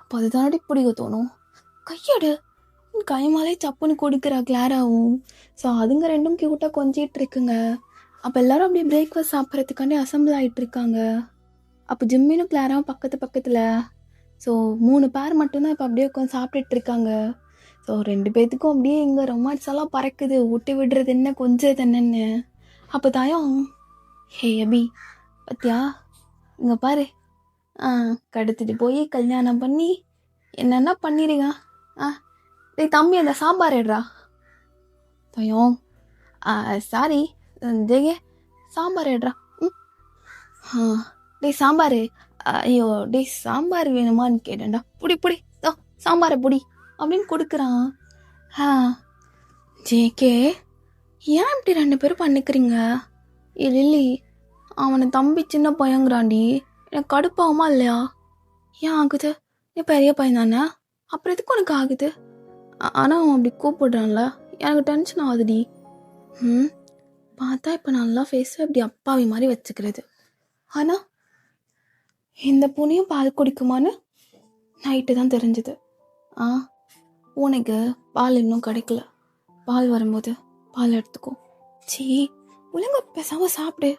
S1: அப்போ அதுதானடி பிடிக்க தோணும். கையடு கை மேலே சப்புன்னு கொடுக்குறா கிளாராவும். ஸோ அதுங்க ரெண்டும் கியூட்டாக கொஞ்சிட்டு இருக்குங்க. அப்போ எல்லாரும் அப்படியே பிரேக்ஃபாஸ்ட் சாப்பிட்றதுக்காண்டி அசம்பிள் ஆகிட்டு இருக்காங்க. அப்போ ஜிம்மினும் கிளாராவும் பக்கத்தில். ஸோ 3 பேர் மட்டும்தான் இப்போ அப்படியே உட்காந்து சாப்பிட்டுட்டு இருக்காங்க. ஸோ 2 பேர்த்துக்கும் அப்படியே இங்கே ரொமான்ஸ் எல்லாம் பறக்குது, ஊட்டி விடுறது என்ன கொஞ்சது என்னன்னு. அப்போ தாயம், ஹே அபி பத்தியா இங்கே பாரு, கடத்திட்டு போய் கல்யாணம் பண்ணி என்னென்ன பண்ணிடுங்க. டேய் தம்பி அந்த சாம்பார் எடுறா. தயம் சாரி ஜெய, சாம்பார் எடுறா. டேய் சாம்பார், ஐயோ டேய் சாம்பார் வேணுமான்னு கேட்டேன்டா. புடி சாம்பாரை புடி அப்படின்னு கொடுக்குறான். ஜேகே ஏன் இப்படி 2 பேரும் பண்ணிக்கிறீங்க? லில்லி அவனை தம்பி சின்ன பையங்கிறாண்டி, எனக்கு கடுப்பாகுமா இல்லையா? ஏன் ஆகுது? நீ பெரிய பையன் தானே, அப்புறம் எதுக்கு உனக்கு ஆகுது? ஆனால் அவன் அப்படி கூப்பிடுறான்ல, எனக்கு டென்ஷன் ஆகுதுடி. பார்த்தா இப்போ நல்லா ஃபேஸை அப்படி அப்பாவி மாதிரி வச்சுக்கிறது. ஆனால் இந்த பூனையும் பால் குடிக்குமான்னு நைட்டு தான் தெரிஞ்சுது. பூனைக்கு பால் இன்னும் கிடைக்கல, பால் வரும்போது பால் எடுத்துக்கோ. சீ ஒழுங்க பேசாம சாப்பிடு.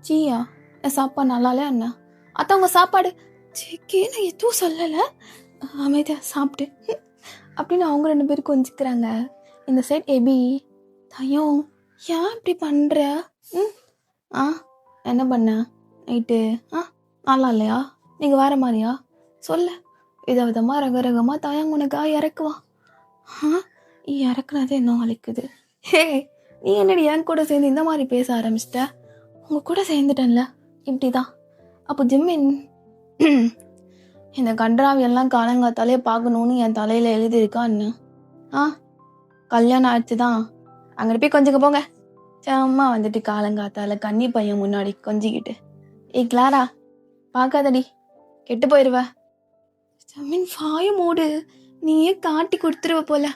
S1: சீயா என் சாப்பாடு நல்லாலே அண்ணா, அத்தவங்க சாப்பாடு சீக்கே நான் எதுவும் சொல்லலை, அமைதியா சாப்பிட்டு அப்படின்னு அவங்க 2 பேரும் கொஞ்சிக்கிறாங்க. இந்த சைட் எபி, தயம் ஏன் இப்படி பண்ணுற? என்ன பண்ண நைட்டு? நல்லா இல்லையா? நீங்கள் வேற மாதிரியா சொல்ல? விதவிதமாக ரகரகமாக தயங்க உனக்காக இறக்குவான். இறக்குனதே இன்னும் அழைக்குது. ஹே நீ என்னடி என் கூட சேர்ந்து இந்த மாதிரி பேச ஆரம்பிச்சிட்ட? உங்கள் கூட சேர்ந்துட்டேன்ல இப்படி தான். அப்போ ஜிம்மின் இந்த கன்றாவியெல்லாம் காலங்காத்தாலே பார்க்கணுன்னு என் தலையில் எழுதியிருக்கான்னு. கல்யாணம் ஆச்சு தான், அங்கிட்டு போய் கொஞ்சம் போங்க. சும்மா வந்துட்டு காலங்காத்தால கன்னி பையன் முன்னாடி கொஞ்சிக்கிட்டு, ஏய் கிளாரா பார்க்காதடி கெட்டு போயிடுவ. ஜமீன் வாய மூடு, நீயே காட்டி கொடுத்துருவ போல.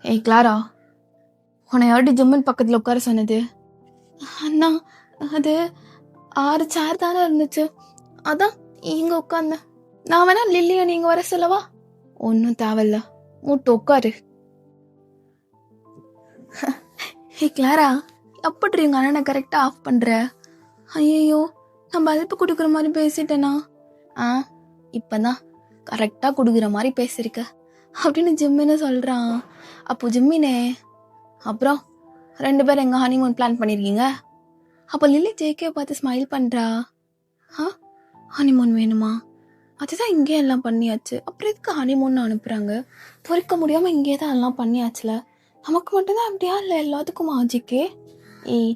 S1: ஏய் கிளாரா உன்னை யார்டி ஜிம்மன் பக்கத்தில் உட்கார சொன்னது? அண்ணா அது 6 சேர் தானே இருந்துச்சு, அதான் இங்கே உட்காந்தேன். நான் வேணா லில்லியை நீங்கள் வர சொல்லவா? ஒன்றும் தேவையில்ல, மூட்டு உட்காரு. ஹே கிளாரா எப்படி உங்கள் அண்ணனை கரெக்டாக ஆஃப் பண்ணுற? ஐயோ நான் பல்பு கொடுக்குற மாதிரி பேசிட்டேனா? இப்போ தான் கரெக்டாக கொடுக்குற மாதிரி பேசியிருக்க அப்படின்னு ஜிம்மின்னு சொல்கிறான். அப்போ ஜிம்மினே, அப்புறம் 2 பேர் எங்கே ஹனிமூன் பிளான் பண்ணியிருக்கீங்க? அப்போ லில்லி ஜேகே பார்த்து ஸ்மைல் பண்ணுறா. ஹனிமூன் வேணுமா? அதுதான் இங்கே எல்லாம் பண்ணியாச்சு, அப்புறம் எதுக்கு ஹனிமூன் அனுப்புகிறாங்க? பொறுக்க முடியாமல் இங்கே தான் எல்லாம் பண்ணியாச்சுல, நமக்கு மட்டும்தான் அப்படியா இல்லை எல்லாத்துக்கும் ஆஜிக்கே? ஏய்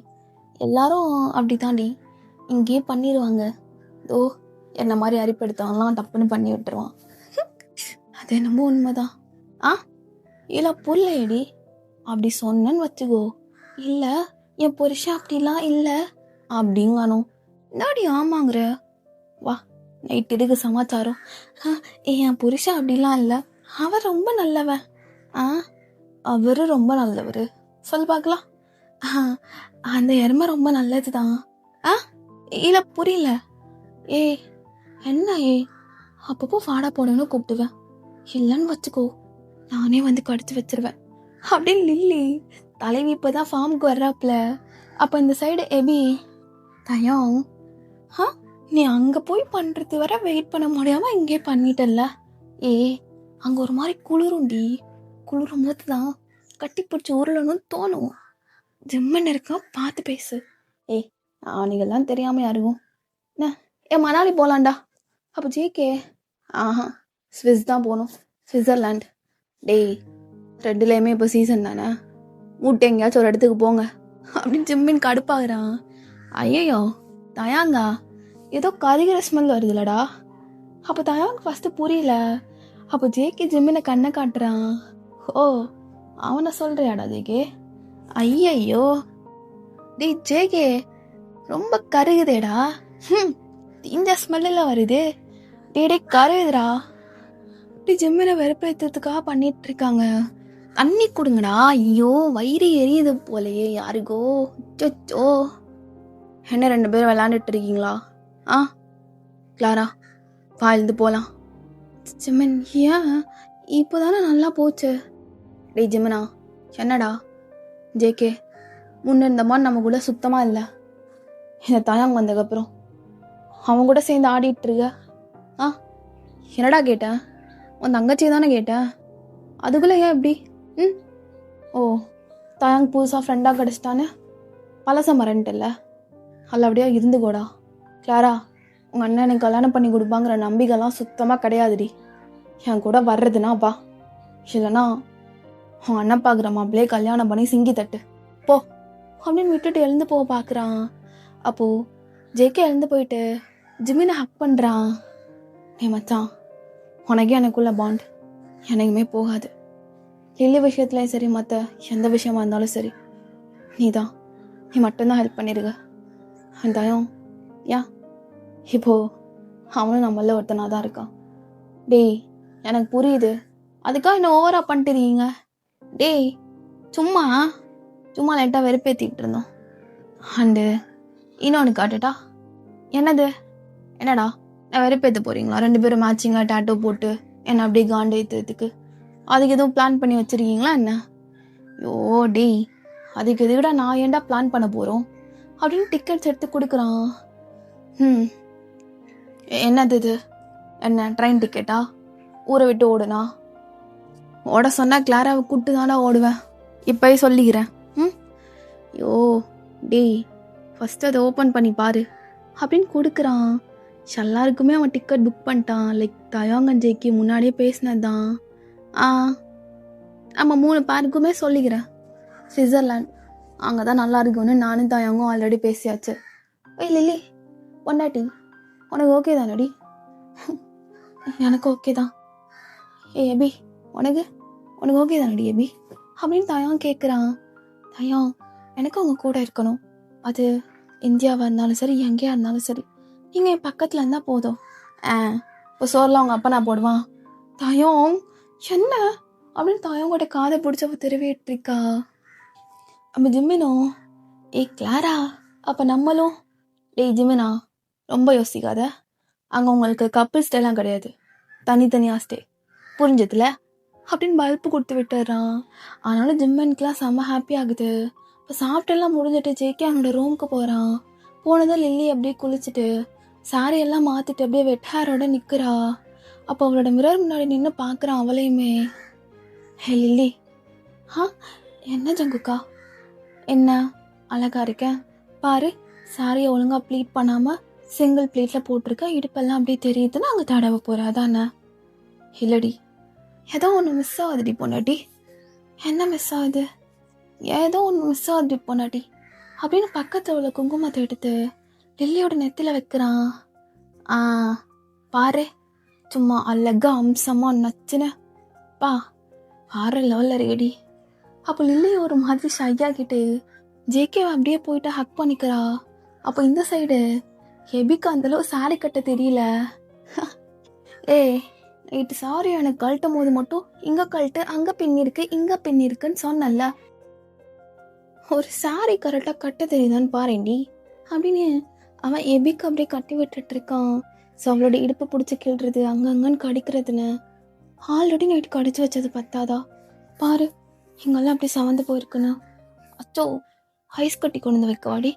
S1: எல்லாரும் அப்படி தாண்டி இங்கேயே பண்ணிடுவாங்க. ஓ என்ன மாதிரி அரிப்படுத்தவங்களாம் டப்புன்னு பண்ணி விட்டுருவான். அது என்னமோ உண்மைதான். இல்லை புரியலடி, அப்படி சொன்னேன்னு வச்சுக்கோ. இல்லை என் புருஷன் அப்படிலாம் இல்லை அப்படிங்கானோ. இந்தாடி ஆமாங்கிற, வா நைட் இருக்கு சமாச்சாரம். என் புருஷன் அப்படிலாம் இல்லை, அவர் ரொம்ப நல்லவன். அவரு ரொம்ப நல்லவர், சொல் பார்க்கலாம். அந்த எருமை ரொம்ப நல்லது தான். இல்லை புரியல. என்ன அப்பப்போ ஃபாடா போடணும்னு கூப்பிடுவேன், இல்லைன்னு வச்சுக்கோ நானே வந்து கடிச்சு வச்சிருவேன் அப்படின்னு லில்லி தலைவி இப்போதான் ஃபார்முக்கு வர்றாப்புல. அப்போ இந்த சைடு எபி, தயம் நீ அங்கே போய் பண்ணுறது வர வெயிட் பண்ண முடியாமல் இங்கே பண்ணிட்டல்ல. அங்கே ஒரு மாதிரி குளிருண்டி, குளிரும் போது தான் கட்டி பிடிச்சி உருளணும்னு தோணும். ஜிம்மன் இருக்கா பார்த்து பேசு. அவனுங்கெல்லாம் தெரியாமல் யாருக்கும் என்ன மணாலி போகலான்டா. அப்போ ஜேகே, ஸ்விஸ் தான் போகணும், ஸ்விட்சர்லாண்ட். டேய் 2லேயுமே இப்போ சீசன் தானே, மூட்டை எங்கேயாச்சும் ஒரு இடத்துக்கு போங்க அப்படின்னு ஜிம்மின் கடுப்பாகிறான். ஐயோ தயாங்கா ஏதோ கரிகிற ஸ்மெல் வருதுலடா. அப்போ தயாங்க ஃபஸ்ட்டு புரியல. அப்போ ஜேகே ஜிம்மினை கண்ணை காட்டுறான். அவனை சொல்கிறியாடா ஜேகே? ஐயையோ டேய் ஜேகே ரொம்ப கருகுதேடா. இந்த ஸ்மெல்லில் வருது. டேடே கருகுதுடா. இப்படி ஜிம்மில் வெறுப்பேற்றத்துக்காக பண்ணிட்டு இருக்காங்க. தண்ணி கொடுங்கடா. ஐயோ வயிறு எரியுது போலையே யாருக்கோ. சோ என்ன 2 பேரும் விளாண்டுட்டு இருக்கீங்களா? கிளாரா வா எழுந்து போகலாம். ஜிம்மன் ஏன் இப்போ தானே நல்லா போச்சு. டேய் ஜிம்மனா என்னடா? ஜேகே முன்ன இந்த மாதிரி நம்ம கூட சுத்தமாக இல்லை. இந்த தயாங் வந்ததுக்கப்புறம் அவன் கூட சேர்ந்து ஆடிட்டு இருக்க. என்னடா கேட்டேன்? உன் தங்கச்சி தானே கேட்டேன். அதுக்குள்ளே ஏன் இப்படி? ஓ தயாங் புதுசாக ஃப்ரெண்டாக கிடச்சிட்டான்னு பழச மறந்துட்டல. அதில் அப்படியே இருந்துக்கோடா. கிளாரா உங்கள் அண்ணன் எனக்கு கல்யாணம் பண்ணி கொடுப்பாங்கிற நம்பிக்கைலாம் சுத்தமாக கிடையாதுடி. என் கூட வர்றதுனா வா, இல்லைனா உன் அண்ணன் பார்க்குற மாப்பிள்ளையே கல்யாணம் பண்ணி சிங்கி தட்டு போ அப்படின்னு விட்டுட்டு எழுந்து போக பார்க்குறான். அப்போது ஜேகே எழுந்து போயிட்டு ஜிம்மினை ஹக் பண்ணுறான். மச்சான் உனக்கே எனக்குள்ள பாண்ட் எனக்குமே போகாது. லில்லி விஷயத்துலையும் சரி, மற்ற எந்த விஷயமா இருந்தாலும் சரி, நீ மட்டும்தான் ஹெல்ப் பண்ணிருக்க. அந்த தயம் ஏன் இப்போது அவனும் நம்மள ஒருத்தனாக தான் இருக்கான். டேய் எனக்கு புரியுது, அதுக்காக என்ன ஓவராக பண்ணிட்டுருக்கீங்க. டேய் சும்மா லைட்டாக வெறுப்பேற்றிக்கிட்டு இருந்தோம். அண்டு இன்னொன்று காட்டுட்டா. என்னடா நான் வெறுப்பேற்ற போகிறீங்களா? 2 பேரும் மேட்சிங்காக டேட்டோ போட்டு என்னை அப்படியே காண்டு ஏற்றுறதுக்கு அதுக்கு எதுவும் பிளான் பண்ணி வச்சுருக்கீங்களா என்ன? யோ டேய் அதுக்கு எதுவிட நான் ஏன்டா பிளான் பண்ண போகிறோம் அப்படின்னு டிக்கெட்ஸ் எடுத்து கொடுக்குறான். என்னது இது? என்ன ட்ரெயின் டிக்கெட்டா? ஊரை விட்டு ஓடுனா? ஓட சொன்னால் கிளாராவை கூப்பிட்டு தானே ஓடுவேன், இப்போயே சொல்லிக்கிறேன். யோ டேய் ஃபஸ்ட்டு அதை ஓப்பன் பண்ணி பாரு அப்படின்னு கொடுக்குறான். எல்லாருக்குமே அவன் டிக்கெட் புக் பண்ணிட்டான். லைக் தயாங்கஞ்சேக்கு முன்னாடியே பேசினது தான். நம்ம 3 பேருக்குமே சொல்லிக்கிறேன். சுவிட்சர்லாண்ட் அங்கே தான் நல்லா இருக்குன்னு நானும் தயாங்கும் ஆல்ரெடி பேசியாச்சு. ஏய் லில்லி பொண்டாட்டி உனக்கு ஓகே தானடி? எனக்கு ஓகே தான். எபி உனக்கு ஓகே தானடி எபி அப்படின்னு தயாங் கேட்குறான். தயாங் எனக்கு அவங்க கூட இருக்கணும். அது இந்தியாவாக இருந்தாலும் சரி, எங்கேயா இருந்தாலும் சரி, நீங்கள் என் பக்கத்தில் இருந்தால் போதும். இப்போ சோறில் அவங்க அப்பா நான் போடுவான். தயாங் என்ன அப்படின்னு தயாங்கோட காதை பிடிச்சவ திருவிட்டு இருக்கா. அப்போ ஜிம்மினோ கிளாரா அப்போ நம்மளும். டேய் ஜிம்மினா ரொம்ப யோசிக்காத. அங்கே உங்களுக்கு கப்பிள் ஸ்டேலாம் கிடையாது, தனித்தனியாக ஸ்டே, புரிஞ்சதுல அப்படின்னு பல்ப்பு கொடுத்து விட்டுறான். அதனால ஜிம்மனுக்குலாம் செம்ம ஹாப்பி ஆகுது. இப்போ சாப்பிட்டெல்லாம் முடிஞ்சிட்டு ஜேகே அவனோட ரூமுக்கு போகிறான். போனதான் லில்லி அப்படியே குளிச்சுட்டு சாரி எல்லாம் மாற்றிட்டு அப்படியே வெட் ஹேரோட நிற்கிறா. அப்போ அவளோட மிரர் முன்னாடி நின்று பார்க்குறான் அவளையுமே. ஹே லில்லி. என்ன ஜங்குக்கா? என்ன அழகா இருக்கேன் பாரு. சாரியை ஒழுங்காக ப்ளீட் பண்ணாமல் சிங்கிள் ப்ளீட்டில் போட்டிருக்க, இடுப்பெல்லாம் அப்படியே தெரியுதுன்னு அங்கே தடவை போகிறா தானே? இல்லடி ஏதோ ஒன்று மிஸ் ஆகுதுடி பொண்டாட்டி. என்ன மிஸ் ஆகுது? ஏதோ ஒன்று மிஸ் ஆகுதுடி பொண்டாட்டி அப்படின்னு பக்கத்தில் உள்ள குங்குமத்தை எடுத்து லில்லியோட நெத்தியில் வைக்கிறான். பாரு சும்மா அழகா அம்சமாக நச்சுன்னு பா 6 லெவலில் ரெடி. அப்போ லில்லி ஒரு மாதிரி ஷையாகிட்டு ஜேகேவை அப்படியே போயிட்டு ஹக் பண்ணிக்கிறா. அப்போ இந்த சைடு எபிக்கு அந்தளவு சாரி கட்ட தெரியல. நைட்டு சாரி எனக்கு கழட்டும் போது மட்டும் இங்கே கழட்டு, அங்கே பின்னிருக்கு, இங்கே பின்னிருக்குன்னு சொன்னல, ஒரு சாரி கரெக்டாக கட்ட தெரியுதான்னு பாருண்டி அப்படின்னு அவன் எபிக்கு அப்படியே கட்டி விட்டுட்டு இருக்கான். ஸோ அவளோட இடுப்பு பிடிச்சி கிள்றது, அங்கங்கன்னு கடிக்கிறதுன்னு. ஆல்ரெடி நைட்டு கடிச்சு வச்சது பத்தாதா பாரு, இங்கெல்லாம் அப்படி சவந்து போயிருக்குன்னு. அச்சோ ஐஸ் கட்டி கொண்டு வந்து வைக்கவாடி.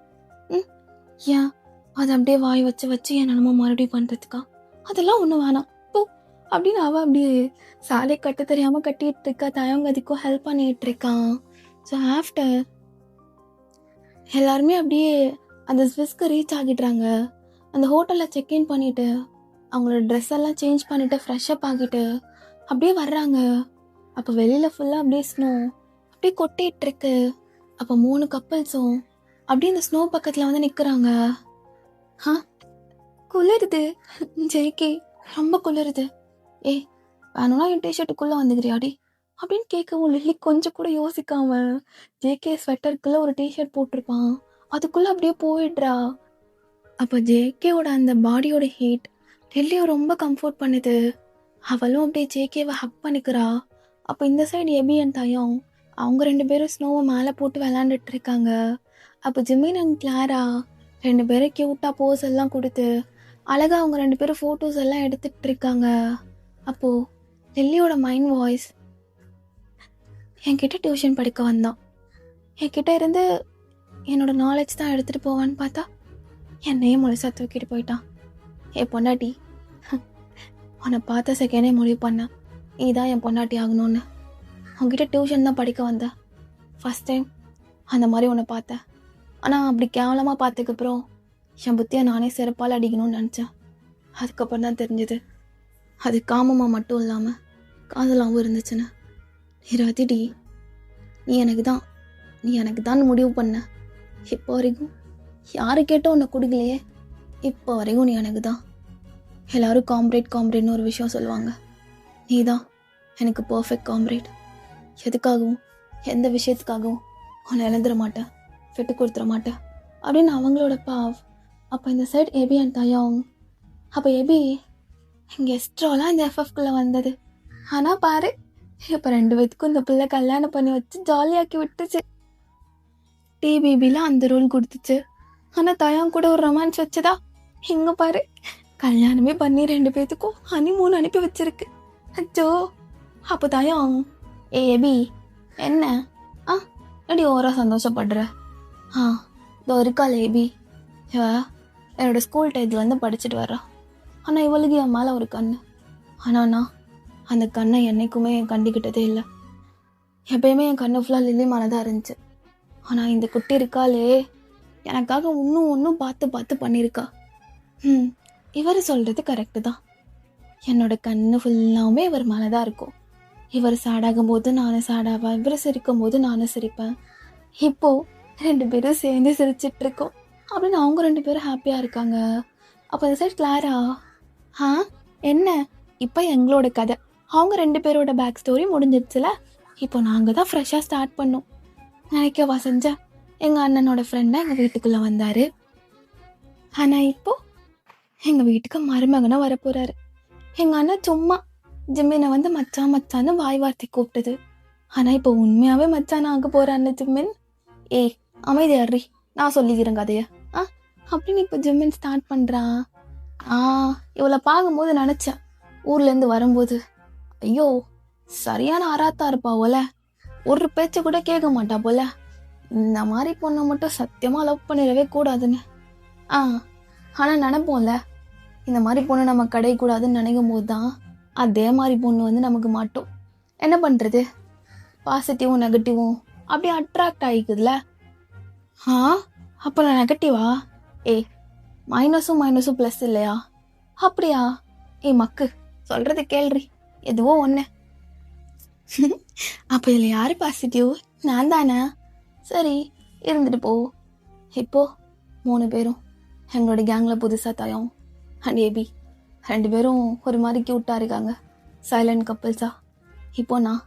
S1: ஏன் அதை அப்படியே வாய் வச்சு என் நம்ம மறுபடியும் பண்ணுறதுக்கா? அதெல்லாம் ஒன்றும் வேணாம் போ அப்படின்னு அவள் அப்படியே சாலை கட்ட தெரியாமல் கட்டிகிட்டு இருக்கா. தயங்க அதுக்கும் ஹெல்ப் பண்ணிகிட்டு இருக்கான். ஸோ ஆஃப்டர் எல்லாருமே அப்படியே அந்த ஸ்விஸ்க்கு ரீச் ஆகிடுறாங்க. அந்த ஹோட்டலில் செக்இன் பண்ணிவிட்டு அவங்களோட ட்ரெஸ் எல்லாம் சேஞ்ச் பண்ணிவிட்டு ஃப்ரெஷ்அப் ஆகிட்டு அப்படியே வர்றாங்க. அப்போ வெளியில் ஃபுல்லாக அப்படியே ஸ்னோ அப்படியே கொட்டிகிட்ருக்கு. அப்போ 3 கப்பல்ஸும் அப்படியே இந்த ஸ்னோ பக்கத்தில் வந்து நிற்கிறாங்க. குளிருது ஜேகே, ரொம்ப குளிருது. வேணும்னா என் டிஷர்ட்டுக்குள்ளே வந்துக்கிறியாடி அப்படின்னு கேட்கவும் லில்லி கொஞ்சம் கூட யோசிக்காம ஜேகே ஸ்வெட்டருக்குள்ளே ஒரு டிஷர்ட் போட்டிருப்பான், அதுக்குள்ளே அப்படியே போயிடுறா. அப்போ ஜேகேவோட அந்த பாடியோட ஹீட் லில்லியை ரொம்ப கம்ஃபர்ட் பண்ணுது. அவளும் அப்படியே ஜேகேவை ஹக் பண்ணிக்கிறா. அப்போ இந்த சைடு எபி அண்ட் தயம் அவங்க 2 பேரும் ஸ்னோவை மேலே போட்டு விளாண்டுட்டு இருக்காங்க. அப்போ ஜிமின் அண்ட் கிளாரா 2 பேரும் க்யூட்டாக போஸ் எல்லாம் கொடுத்து அழகாக அவங்க 2 பேரும் ஃபோட்டோஸ் எல்லாம் எடுத்துகிட்டு இருக்காங்க. அப்போது லில்லியோட மைண்ட் வாய்ஸ், என்கிட்ட டியூஷன் படிக்க வந்தான், என்கிட்ட இருந்து என்னோட நாலேஜ் தான் எடுத்துகிட்டு போவான்னு பார்த்தா என்னையே முழுசாக தூக்கிட்டு போயிட்டான். பொண்டாட்டி, உன்னை பார்த்த செகண்டே முடிவு பண்ணேன் இதுதான் என் பொண்டாட்டி ஆகணும்னு. உங்ககிட்ட டியூஷன் தான் படிக்க வந்தேன். ஃபஸ்ட் டைம் அந்த மாதிரி உன்னை பார்த்தேன். ஆனால் அப்படி கேவலமாக பார்த்ததுக்கப்புறம் என் புத்தியை நானே செருப்பால் அடிக்கணும்னு நினச்சேன். அதுக்கப்புறம் தான் தெரிஞ்சது அது காமமாக மட்டும் இல்லாமல் காதலாகவும் இருந்துச்சுன்னு. ரதிடி, நீ எனக்கு தான் முடிவு பண்ண. இப்போ வரைக்கும் யாரு கேட்டோ உன்னை கொடுக்கலையே. இப்போ வரைக்கும் நீ எனக்கு தான். எல்லோரும் காம்ரேட்னு ஒரு விஷயம் சொல்லுவாங்க. நீ தான் எனக்கு பர்ஃபெக்ட் காம்ரேட். எதுக்காகவும் எந்த விஷயத்துக்காகவும் உன்னை இழந்துட மாட்டேன், விட்டு கொடுத்துட மாட்டேன் அப்படின்னு அவங்களோட பாவ். அப்போ இந்த சைட் எபி அண்ட் தயாங். அப்போ எபி இங்கே எஸ்ட்ராலாம் இந்த எஃப்எஃப்குள்ளே வந்தது. ஆனால் பாரு, இப்போ 2 பேத்துக்கும் இந்த பிள்ளை கல்யாணம் பண்ணி வச்சு ஜாலியாக்கி விட்டுச்சு. டிபிபியில் அந்த ரூல் கொடுத்துச்சு. ஆனால் தயாங் கூட ஒரு ரொமான்ஸ் வச்சுதா இங்கே பாரு, கல்யாணமே பண்ணி 2 பேத்துக்கும் ஹனிமூன் அனுப்பி வச்சிருக்கு. அச்சோ. அப்போ தயாங், எபி என்ன எப்படி ஓரா சந்தோஷப்படுற? இதோ இருக்காள் எபி, இவ என்னோட ஸ்கூல் டேஜ்லேருந்து படிச்சுட்டு வர்றா. ஆனால் இவளுக்கு என் மேலே ஒரு கண்ணு. ஆனால் நான் அந்த கண்ணை என்றைக்குமே என் கண்டுக்கிட்டதே இல்லை. எப்பயுமே என் கண்ணு ஃபுல்லாக லில்லி மேலே தான் இருந்துச்சு. ஆனால் இந்த குட்டி இருக்காளே, எனக்காக இன்னும் பார்த்து பண்ணியிருக்கா. இவர் சொல்கிறது கரெக்டு தான். என்னோட கண்ணு ஃபுல்லாமே இவர் மேலே தான் இருக்கும். இவர் சேடாகும் போது நானும் சேடாவேன், இவர் சிரிக்கும் போது நானும் சிரிப்பேன். இப்போது 2 பேரும் சேர்ந்து சிரிச்சிட்ருக்கோம் அப்படின்னு அவங்க 2 பேரும் ஹாப்பியாக இருக்காங்க. அப்போ இந்த சைட் கிளாரா, என்ன இப்போ எங்களோட கதை, அவங்க 2 பேரோட பேக் ஸ்டோரி முடிஞ்சிடுச்சுல, இப்போ நாங்கள் தான் ஃப்ரெஷ்ஷாக ஸ்டார்ட் பண்ணோம். நினைக்கவா செஞ்சேன், எங்கள் அண்ணனோட ஃப்ரெண்டாக எங்கள் வீட்டுக்குள்ளே வந்தார். ஆனால் இப்போது எங்கள் வீட்டுக்கு மருமகனாக வரப்போகிறாரு. எங்கள் அண்ணன் சும்மா ஜிம்மினை வந்து மச்சான்னு வாய் வார்த்தை கூப்பிட்டது. ஆனால் இப்போ உண்மையாகவே மச்சான ஆக போகிறான்னு ஜிம்மின். அமைதியாடுறி, நான் சொல்லிக்கிறேன் கதையை அப்படின்னு இப்போ ஜிம்மின் ஸ்டார்ட் பண்ணுறான். இவளை பார்க்கும்போது நினச்சேன், ஊர்லேருந்து வரும்போது, ஐயோ சரியான ஆராத்தா இருப்பா போல, ஒரு பேச்சு கூட கேட்க மாட்டா போல, இந்த மாதிரி பொண்ணை மட்டும் சத்தியமாக லவ் பண்ணிடவே கூடாதுன்னு. ஆனால் நினைப்போம்ல, இந்த மாதிரி பொண்ணு நம்ம கிடையக்கூடாதுன்னு நினைக்கும் போது தான் அதே மாதிரி பொண்ணு வந்து நமக்கு மாட்டோம். என்ன பண்ணுறது, பாசிட்டிவும் நெகட்டிவும் அப்படியே அட்ராக்ட் ஆகிக்குதுல. அப்போ நான் நெகட்டிவா? மைனஸும் ப்ளஸ் இல்லையா? அப்படியா? மக்கு சொல்கிறது கேள்றி, எதுவோ ஒன்று. அப்போ இதில் யார் பாசிட்டிவ்? நான் தானே. சரி இருந்துட்டு போ. இப்போது 3 பேரும் எங்களோட கேங்கில் புதுசாக தயம் அண்ட் ஏபி 2 பேரும் ஒரு மாதிரி க்யூட்டாக இருக்காங்க, சைலண்ட் கப்பிள்ஸா. இப்போ நான்,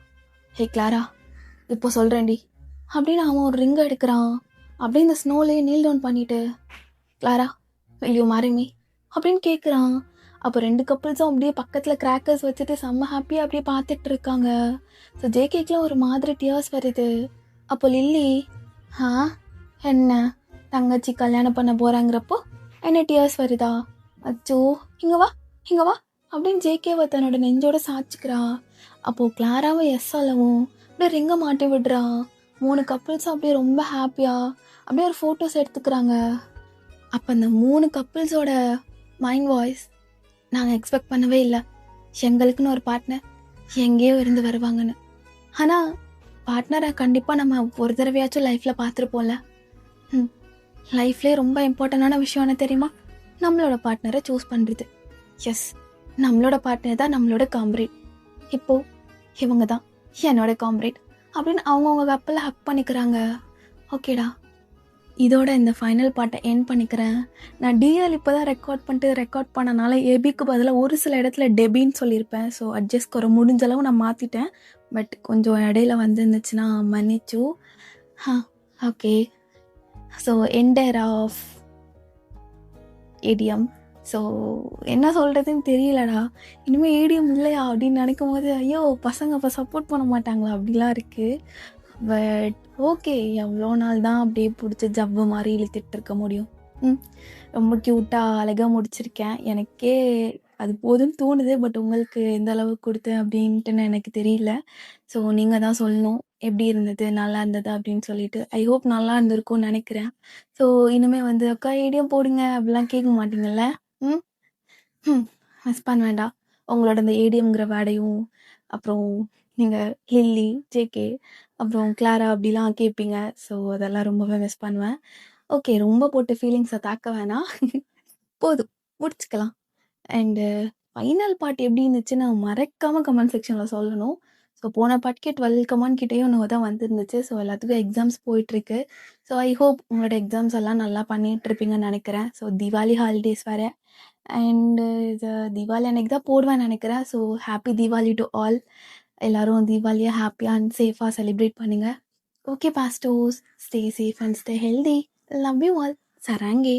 S1: கிளாரா இப்போ சொல்கிறேன்டி அப்படின்னு அவன் ஒரு ரிங்கை எடுக்கிறான். அப்படியே இந்த ஸ்னோலேயே நீல் டவுன் பண்ணிவிட்டு, Clara will you marry me அப்படின்னு கேட்குறான். அப்போ 2 கப்பிள்ஸும் அப்படியே பக்கத்தில் கிராக்கர்ஸ் வச்சுட்டு செம்ம ஹாப்பியாக அப்படியே பார்த்துட்டு இருக்காங்க. ஸோ ஜேகேக்கெலாம் ஒரு மாதிரி டியர்ஸ் வருது. அப்போ லில்லி, என்ன தங்கச்சி கல்யாணம் பண்ண போகிறாங்கிறப்போ என்ன டியர்ஸ் வருதா? அச்சோ, இங்கே வா அப்படின்னு ஜேகேவை தன்னோட நெஞ்சோட சாச்சிக்கிறா. அப்போது கிளாராவை எஸ் சொல்லவும் அப்படியே ரிங்கை மாட்டி விடுறான். 3 கப்பிள்ஸும் அப்படியே ரொம்ப ஹாப்பியாக அப்படியே ஒரு ஃபோட்டோஸ் எடுத்துக்கிறாங்க. அப்போ அந்த 3 கப்பிள்ஸோட மைண்ட் வாய்ஸ், நாங்கள் எக்ஸ்பெக்ட் பண்ணவே இல்லை எங்களுக்குன்னு ஒரு பார்ட்னர் எங்கேயோ இருந்து வருவாங்கன்னு. ஆனால் பார்ட்னரை கண்டிப்பாக நம்ம ஒரு தடவையாச்சும் லைஃப்பில் பார்த்துருப்போம்ல. லைஃப்லேயே ரொம்ப இம்பார்ட்டண்டான விஷயம் என்ன தெரியுமா? நம்மளோட பார்ட்னரை சூஸ் பண்ணுறது. எஸ், நம்மளோட பார்ட்னர் தான் நம்மளோட காம்ரேட். இப்போது இவங்க தான் என்னோட காம்ரேட் அப்படின்னு அவங்கவுங்க கப்பலில் ஹக் பண்ணிக்கிறாங்க. ஓகேடா, இதோட இந்த ஃபைனல் பார்ட்டை எண்ட் பண்ணிக்கிறேன். நான் டிஎல் இப்போ தான் ரெக்கார்ட் பண்ணனால ஏபிக்கு பதிலாக ஒரு சில இடத்துல டெபின்னு சொல்லியிருப்பேன். ஸோ அட்ஜஸ்ட் முடிஞ்ச அளவு நான் மாற்றிட்டேன். பட் கொஞ்சம் இடையில வந்துருந்துச்சுன்னா மன்னிச்சு. Okay, so enter of ATM. So என்ன சொல்கிறதுன்னு தெரியலடா. இனிமேல் ஏடிஎம் இல்லையா அப்படின்னு நினைக்கும் போது ஐயோ பசங்க அப்போ சப்போர்ட் பண்ண மாட்டாங்களா அப்படிலாம் இருக்குது. பட் ஓகே, எவ்வளோ நாள் தான் அப்படியே பிடிச்சி ஜவ்வு மாதிரி இழுத்துட்டு இருக்க முடியும். ரொம்ப க்யூட்டாக அழகாக முடிச்சிருக்கேன். எனக்கே அது போதும்னு தோணுது. பட் உங்களுக்கு எந்த அளவுக்கு கொடுத்தேன் அப்படின்ட்டுன்னு எனக்கு தெரியல. ஸோ நீங்கள் தான் சொல்லணும் எப்படி இருந்தது, நல்லா இருந்தது அப்படின்னு சொல்லிட்டு. ஐ ஹோப் நல்லா இருந்திருக்கும்னு நினைக்கிறேன். ஸோ இனிமேல் வந்து அக்கா ஐடியா போடுங்க அப்படிலாம் கேட்க மாட்டீங்கல்ல? ம் மிஸ் பண்ண வேண்டாம். உங்களோட இந்த ஏடிஎம்ங்கிற வேர்டையும், அப்புறம் நீங்கள் லில்லி, ஜேகே, அப்புறம் கிளாரா அப்படிலாம் கேட்பீங்க. ஸோ அதெல்லாம் ரொம்பவே மிஸ் பண்ணுவேன். ஓகே, ரொம்ப போட்டு ஃபீலிங்ஸை தாக்க வேணாம். போதும், முடிச்சுக்கலாம். அண்டு ஃபைனல் பார்ட் எப்படி இருந்துச்சுன்னு மறக்காமல் கமெண்ட் செக்ஷனில் சொல்லணும். ஸோ போன பார்ட்கே 12 கமெண்ட் கிட்டேயும் இன்னும் தான் வந்துருந்துச்சு. ஸோ எல்லாத்துக்கும் எக்ஸாம்ஸ் போயிட்டுருக்கு. ஸோ ஐ ஹோப் உங்களோட எக்ஸாம்ஸ் எல்லாம் நல்லா பண்ணிகிட்ருப்பீங்கன்னு நினைக்கிறேன். ஸோ தீபாவளி ஹாலிடேஸ் வேறு. அண்டு இது தீபாவளி அன்னைக்கு தான் போடுவேன்னு நினைக்கிறேன். So happy Deepavali to all. எல்லோரும் தீபாவளியை ஹாப்பியாக அண்ட் சேஃபாக செலிப்ரேட் பண்ணுங்கள். ஓகே பாஸ்டோஸ், stay safe and stay healthy. Love you all. சராங்கே.